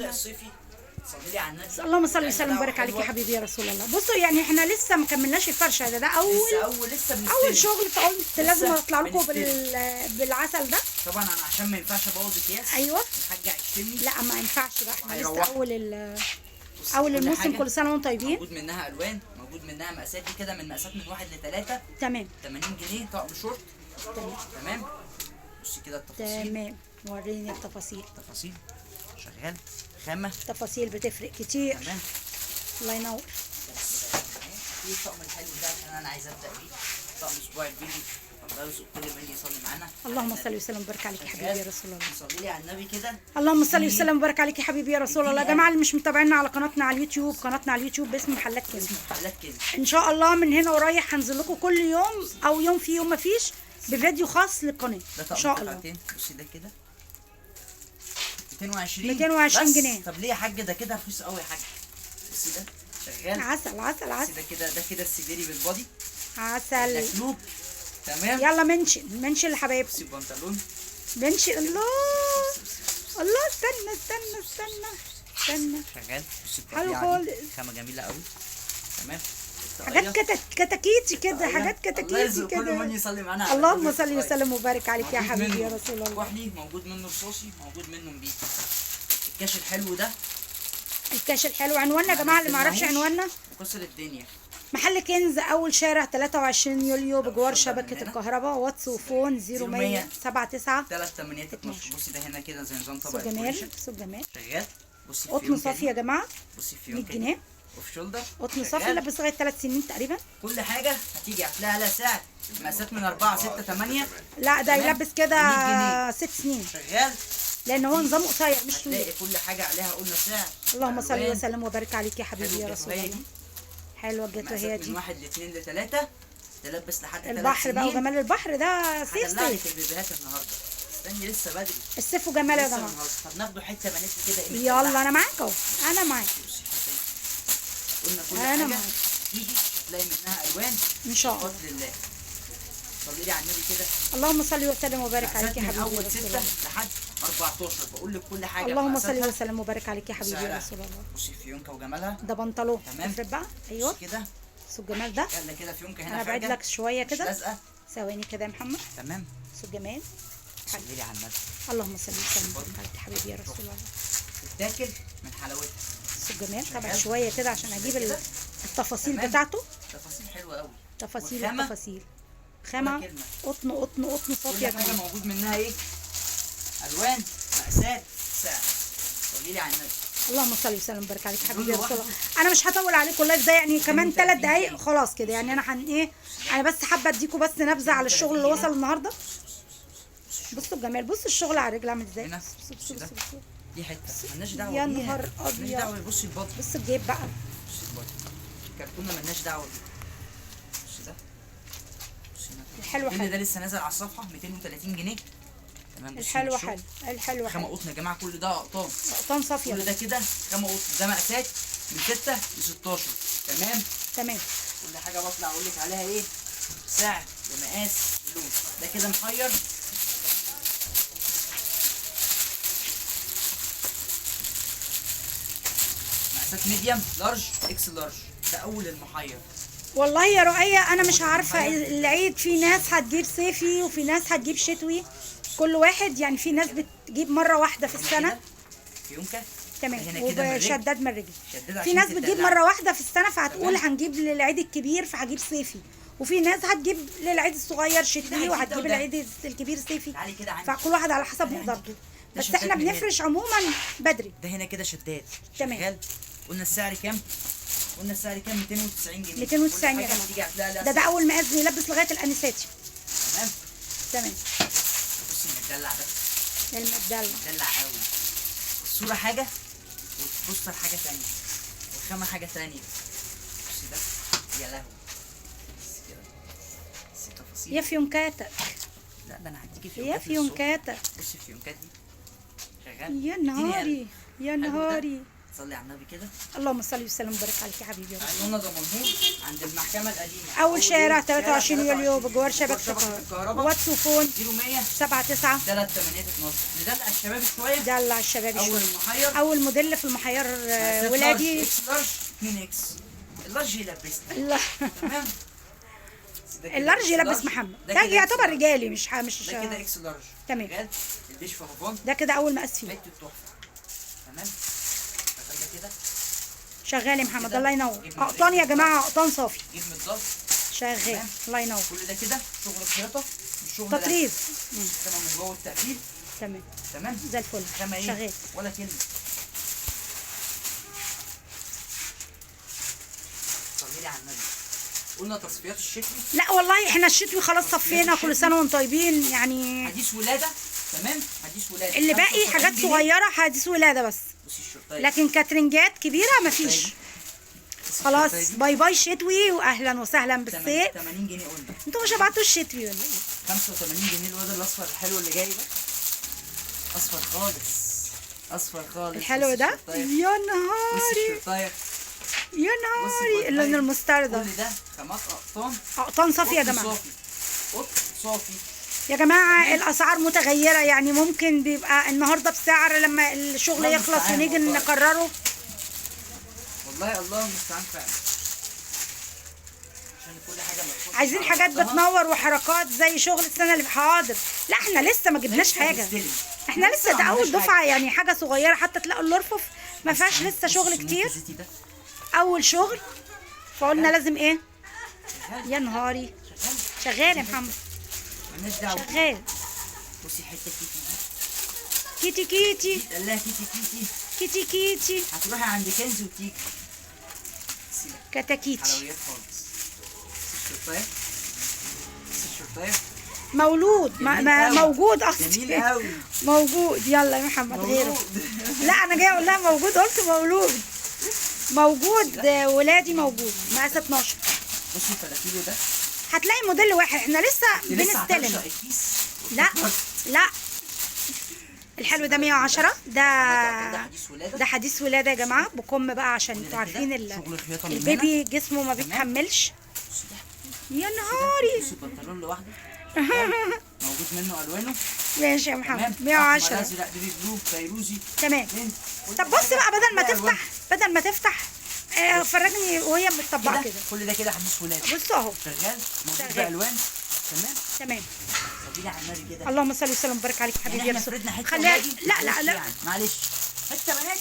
الصيفي. صلي لي على النبي. اللهم صل وسلم وبارك عليك يا حبيبي يا رسول الله. بصوا يعني احنا لسه ما كملناش الفرشه، ده لسه اول شغل، فقلت لازم اطلع لكم بنستلم. بالعسل ده. طبعا انا عشان ما ينفعش ابوظ اكياس. ايوه الحاج هيشتمني. لا ما ينفعش بقى، احنا لسه هيروحوا. اول كل الموسم. حاجة كل سنه وانتم طيبين. موجود منها الوان، موجود منها مقاسات، دي كده من مقاسات من 1 ل3. تمام 80 جنيه طقم شورت. تمام. بصي كده التفاصيل. تمام، وريني التفاصيل. تفاصيل شغال خامه. التفاصيل بتفرق كتير. تمام. الله ينور. ايه الطقم الحلو ده عشان انا عايز ابدا بيه. طقم اسبوع البيبي. الله يرزق كل من يصلي معانا. اللهم صل وسلم وبارك عليك يا حبيبي يا رسول الله. صلي لي على النبي كده. اللهم صل وسلم وبارك عليك يا حبيبي يا رسول الله. يا جماعه اللي مش متابعينا على قناتنا على اليوتيوب، قناتنا على اليوتيوب باسم محلات كنز. محلات كنز. ان شاء الله من هنا ورايح هنزل لكم كل يوم او يوم في يوم ما فيش بفيديو خاص للقناه ان شاء الله. بصي ده كده 220 جنيه. طب ليه يا حاج ده كده رخيص قوي يا حاج؟ بصي ده شغال عسل عسل عسل. ده كده السديري بالبادي عسل. مقلوب. تمام. يلا منشن لحبايبكم. بصي البنطلون منشن. الله الله، استنى شغال. بصي حلو الطبيعة خالص. دي خامة جميلة قوي. تمام. حاجات كتاكيتي كده، حاجات كتاكيتي كل من كده. يصلي معانا على اللهم النبي. صل وسلم وبارك عليك يا موجود حبيبي يا منه رسول الله. كحلي، موجود منه رصاصي، موجود منه نبيتي. الكاش الحلو ده. الكاش الحلو. عنواننا يا جماعه اللي ما يعرفش عنواننا، كسر الدنيا. محل كنز، اول شارع 23 يوليو بجوار شبكه الكهرباء. واتس وفون 0100 79 3 8 بصي ده هنا كده زي نظام طبق سوق جمال. الكوريشن. سوق جمال. شغال. بصي قطن صافي يا جماعه. بصي 100 جنيه اوف شولدر. قطن صافي لابس لغايه 3 سنين تقريبا. كل حاجه هتيجي هتلاقي لها سعر. مقاسات من 4 6 8. لا ده يلبس كده 100 6 سنين شغال. لان هو نظام قصير مش طويل. هتلاقي كل حاجه عليها قلنا سعر. اللهم صل وسلم وبارك عليك يا حبيبي يا رسول الله. حلوه الجاتوهيه دي. من 1 ل2 ل3 تلبس لحد 3 البحر بقى وجمال البحر ده صيف هدلعلك صيف. البيبيهات النهارده. استني لسه بدري. الصيف وجمال يا لسه جماعه. النهارده. طب ناخده حته بناتي كده. يلا انا معاك اهو، انا معاك. بصي حته قلنا كل أنا حاجه معاك. تيجي هتلاقي منها الوان ان شاء الله. بفضل الله. صلي لي على النبي كده. اللهم صل وسلم وبارك عليك يا من حبيبي اول يا 6 رسول الله. لحد 14 بقول لك كل حاجه. اللهم صل بمقاساتها وسلم وبارك عليك يا حبيبي يا وسعرها. رسول الله. بصي فيونكه وجمالها. ده بنطلون. تمام. افرد بقى. ايوه بصي كده. سوق جمال ده. يلا كده فيونكه هنا انا ابعد حاجه لك شويه مش كده. لازقه. ثواني كده يا محمد. تمام. سوق جمال. صلي لي على النبي. اللهم صل وسلم وبارك عليك يا حبيبي يا رسول الله. تتاكل من حلاوتها. سوق جمال. تابع شويه كده عشان اجيب التفاصيل تمام. بتاعته. تفاصيل حلوه قوي. تفاصيل والخامة؟ التفاصيل. خامه كلمة. قطن صافي يا كل حاجه جماعه. موجود منها ايه؟ الوان مقاسات سعر. صلي لي على النبي. اللهم صل وسلم وبارك عليك يا حبيبي يا كله رسول الله. لوحده. انا مش هطول عليكم اللايف ده يعني كمان 3 دقايق خلاص كده يعني. انا ايه، انا بس حابه اديكم بس نبذه على الشغل اللي وصل النهارده. بصوا الجمال، بصوا الشغل على الرجل عامل ازاي. هنا. بصوا ده. بصوا. دي حته مالناش دعوه يا بيها. نهار مالناش أبيض. دعوه. بصي البطن. بصوا الجيب بقى. بصي البطن. الكرتونه مالناش دعوه بيه. بصي ده. بصي هنا. الحلو كل حلو. ده لسه نازل على الصفحه 230 جنيه. تمام. بصي الحلو الشغل. حلو. الحلو خامه حلو. قطن يا جماعه. كل ده قطان. قطن صافي. كل ده كده خامه قطن. ده مقاسات من 6 ل 16. تمام. تمام. كل حاجه بطلع اقول لك عليها ايه؟ سعر ومقاس ولون. ده كده محير. مقاسات ميديم لارج اكس لارج. ده اول المحير. والله يا رؤية انا مش عارفه العيد، في ناس هتجيب صيفي وفي ناس هتجيب شتوي. كل واحد يعني، في ناس بتجيب مره واحده في السنه. فيونكه. تمام. هنا كده من الرجل. وشداد من الرجل. شداد في عشان ناس بتجيب تدلعي. مره واحده في السنه فهتقول تمام. هنجيب للعيد الكبير فهجيب صيفي، وفي ناس هتجيب للعيد الصغير شتوي هتجيب ده وهتجيب وده. العيد الكبير صيفي. تعالي كده عندي. فكل واحد على حسب تعالي مقدرته. عندي. ده بس شداد احنا من هنا. بنفرش عموما بدري. ده هنا كده شداد. تمام. شغال. قلنا السعر كام؟ قلنا السعر كام؟ 290 جنيه. 290 يا كل حاجة هتيجي جماعه. هتلاقي لها ده سعر. اول مقاس بيلبس لغايه الانساتي. تمام. تمام. بصي المدلع ده. المدلع. مدلع قوي. الصوره حاجه والبوستر حاجه ثانيه والخامه حاجه ثانيه. بصي ده. يا لهوي. بصي كده. بصي التفاصيل. يا فيونكاتك. لا ده انا هديكي يا فيونكات من الصبح. فيونكاتك. بصي الفيونكات دي شغال. يا اديني نهاري قلب. يا حلو ده. نهاري. صلي على النبي كده. اللهم صل وسلم وبارك عليك يا حبيبي يا رب. قلنا ده منهور عند المحكمه القديمه. اول شارع 23 شارع يوليو بجوار شبكه الكهرباء. الكهرباء. واتس وفون 0100 79. 3812. ندلع الشباب شويه. دلع الشباب اول شويه. المحير. اول موديل في المحير ولادي. اكس لارج 2 اكس. اللارج يلبسنا. لا تمام. اللارج يلبس محمد، ده كده يعتبر إكس رجالي مش ده كده اكس لارج. تمام. رجال البيش فافون. ده كده اول مقاس فيه. حته تحفه. تمام. شغال ده كده. شغال يا محمد كده. الله ينور. جبن اقطان يا الإكس جماعه، اقطان صافي. جيب من الضغط. شغال تمام. الله ينور. كل ده كده شغل خياطه مش شغل تطريز. كمان من جوه التقفيل. تمام تمام. زي الفل. خامه ايه؟ شغال. ولا كلمه. صلي لي على النبي. قلنا تصفيات الشتوي. لا والله احنا الشتوي خلاص صفينا، كل سنه وانتم طيبين يعني. حديث ولاده. تمام. حديث ولاده. اللي باقي 75 حاجات جنيه. صغيره حديث ولاده بس، بصي الشرطايه. لكن كاترينجات كبيره مفيش. خلاص باي باي شتوي واهلا وسهلا بالصيف. 80 جنيه قلنا. انتوا مش هبعتوا الشتوي ولا ايه؟ 85 جنيه الواد الاصفر الحلو اللي جاي ده. اصفر خالص. اصفر خالص. الحلو بصي ده الشرطاية. يا بصي نهاري الشرطاية. يا نهاري اللون المستردة. كل ده خامات اقطان. اقطان صافي يا قطن جماعه. صافي. قطن صافي. يا جماعه الاسعار متغيره، يعني ممكن بيبقى النهارده بسعر لما الشغل الله يخلص المستعان ونيجي والله. نقرره. والله الله المستعان فعلا. عشان كل حاجه مدفوعة. عايزين حاجات بتنور وحركات زي شغل السنه اللي حاضر. لا احنا لسه ما جبناش حاجه، احنا لسه ده اول دفعه يعني، حاجه صغيره حتى تلاقوا الارفف ما فيهاش لسه شغل كتير، اول شغل، فقلنا لازم ايه. يا نهاري شغال يا محمد. مالناش دعوه. شغال. بصي حته كيتي كيتي. كيتي قال لها كيتي كيتي. كيتي كيتي هتروحي عند كنز وتيجي. بصي بقى. كتاكيتي. حلويات خالص. بصي الشرطايه. بصي الشرطايه. مولود جميل أوي. موجود جميل اختي قوي. موجود. يلا يا محمد غيره. موجود. لا انا جايه اقول لها موجود، قلت مولود موجود. ولادي موجود مقاس 12. بصي الفلافيلو ده. هتلاقي موديل واحد، احنا لسه بنستلم. هترشق الكيس. لا لا الحلو ده 110. ده حديث ولاده. ده حديث ولاده يا جماعه، بكم بقى عشان انتوا عارفين شغل خياطه من البيبي جسمه ما بيتحملش. يا نهاري. بصي البنطلون لوحده. موجود منه الوانه. ماشي يا تمام. محمد أحمر، 110. ازرق بيبي بلو فيروزي. تمام. فين؟ طب بص بقى كل بدل ما تفتح فرجني وهي متطبقه كده. كل ده كده حديث ولاده. بصوا اهو شغال موجود شغال. بالوان. تمام. تمام. صلي على النبي كده. اللهم صل وسلم وبارك عليك حبيبي يعني يا احنا رسول. فردنا حته خليها ولادي. لا لا لا يعني معلش. حته بنات.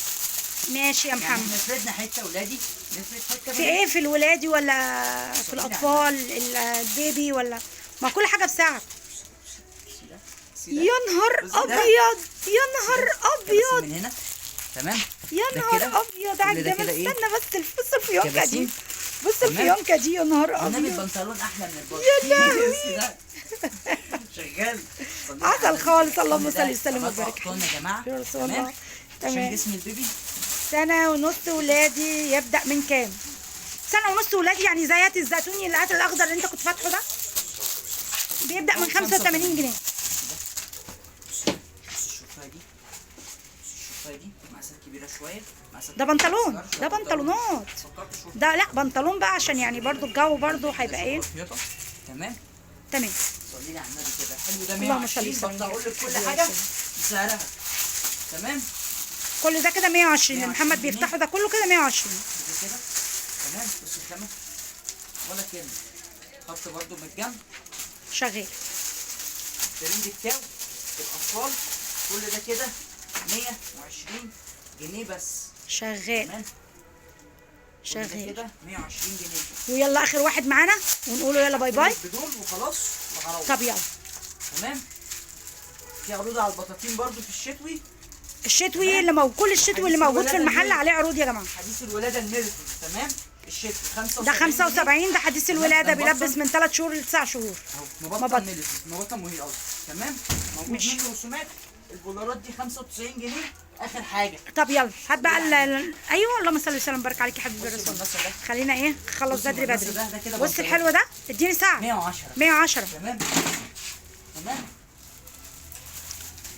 ماشي يا يعني محمد. احنا فردنا حته ولادي. نفرد حته في ايه، في الولادي ولا في الاطفال البيبي ولا ما كل حاجه بسعر. يا نهار ابيض يا نهار ابيض من هنا. تمام. يا ده نهار كده. ابيض على كل ده الجمال. كده إيه؟ استنى بس الفيونكه دي، كباسين. بص تمام. الفيونكه دي يا نهار النبي ابيض. البنطلون احلى من الباص. يا لهوي. شغال. عسل خالص. اللهم كل ده صل وسلم خامات وبارك أقطان يا جماعه. يا رسول تمام. الله. عشان تمام. جسم البيبي. سنه ونص ولادي يبدا من كام؟ سنه ونص ولادي يعني زي هات الزيتوني اللي هات الاخضر اللي انت كنت فاتحه ده بيبدا من 85 جنيه. بصي الشرطايه دي. بصي الشرطايه دي مقاسات كبيره شويه. ده بنطلون، ده بنطلونات. فكرت شويه. ده لا بنطلون بقى عشان يعني برضو الجو برضو هيبقى ايه. خياطة. تمام. تمام. صلي لي على النبي كده. حلو ده اللهم صل 120. وسلم. ببدا اقول لك كل حاجه بسعرها. تمام. كل ده كده 120 اللي 120 محمد جنيه. بيفتحه ده كله كده 120. كده كده. تمام. بص الخامه ولا كلمه. خط برضو من الجنب. شغال. ترند الكاو الاطفال. كل ده كده 120 جنيه بس. شغال. تمام. شغال. كده 120 جنيه. ويلا اخر واحد معانا ونقول له يلا باي باي. بدول وخلاص وهروح. طب يلا. تمام. في عروض على البطاطين برضو في الشتوي. الشتوي اللي موجود، كل الشتوي اللي موجود في المحل عليه عروض يا جماعه. حديث الولاده الميلتون. تمام. الشتوي 75. ده 75. ده حديث الولاده ده مبطن. بيلبس من 3 شهور ل 9 شهور. اهو مبطن. مبطن ميلتون. مبطن وهي قصدي. تمام. موجود ماشي. منه رسومات. البولارات دي 95 جنيه اخر حاجه. طب يلا هات بقى ايوه اللهم صل وسلم وبارك عليك يا حبيبي بص الرسول. المنسى ده. خلينا ايه نخلص بص بدري المنسى بدري. ده كده بص بنطلون. الحلو ده اديني ساعه. 110. 110. تمام. تمام.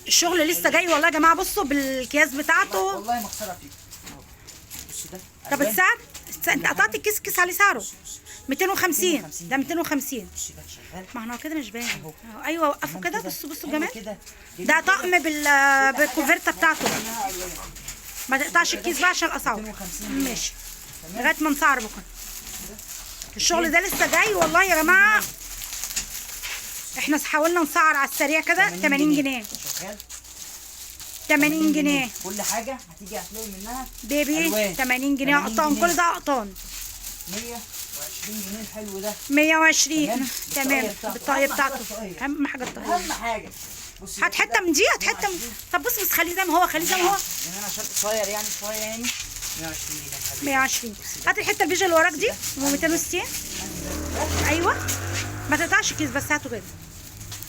الشغل لسه جاي والله يا جماعه. بصوا بالكياس بتاعته. والله ما خساره فيك. بص ده طب ألوان. السعر؟ انت قطعت الكيس، كيس عليه سعره بص 250. ده 250. بص ده شغال ما احنا كده مش باين. أهو. ايوه وقفوا تمام كده. بصوا أيوة الجمال. كده. ده طقم بالكوفرته بتاعته. منها ألوان. ما تقطعش الكيس بقى عشان الاسعار. 250 ماشي تمام. لغايه ما نسعر بكره. الشغل ده لسه جاي والله يا جماعه. احنا حاولنا نسعر على السريع كده 80 جنيه. شغال 80 جنيه كل حاجه هتيجي هتلاقي منها بيبي. ألوان. 80 جنيه 80 قطان. جنيه. كل ده قطان. 120 جنيه الحلو ده 120. تمام. تمام بالطاقية بالطاقيه بتاعته. بتاعته. اهم حاجه الطاقيه. اهم حاجه بصي هات حته من دي، هات حته من... طب بص خليه زي ما هو، خليه زي ما هو. يعني انا عشان قصير يعني شويه يعني 120 جنيه الحلو ده. 120. هات الحته البيج اللي وراك دي ب 260. ايوه ما تقطعش الكيس بس هاته كده.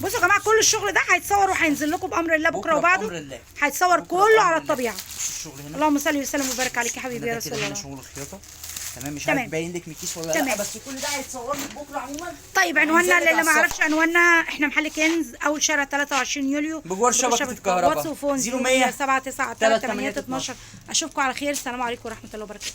بصوا يا جماعه كل الشغل ده هيتصور وهينزل لكم بامر الله بكره بأمر وبعده. الله. هيتصور بكرة كله بأمر على الله. الطبيعه. بص الشغل هنا اللهم صل وسلم وبارك عليك يا حبيبي يا ده رسول كده هنا الله. شغل الخياطه تمام. مش تمام. عارف باين لك من الكيس ولا تمام. لا بس كل ده هيتصور لك بكره عموما. طيب عنواننا هينزل لك اللي ما على عرفش عنواننا، احنا محل كنز اول شارع 23 يوليو بجوار شبكة الكهرباء. واتس وفون 0100 079 38 12. اشوفكم على خير. السلام عليكم ورحمه الله وبركاته.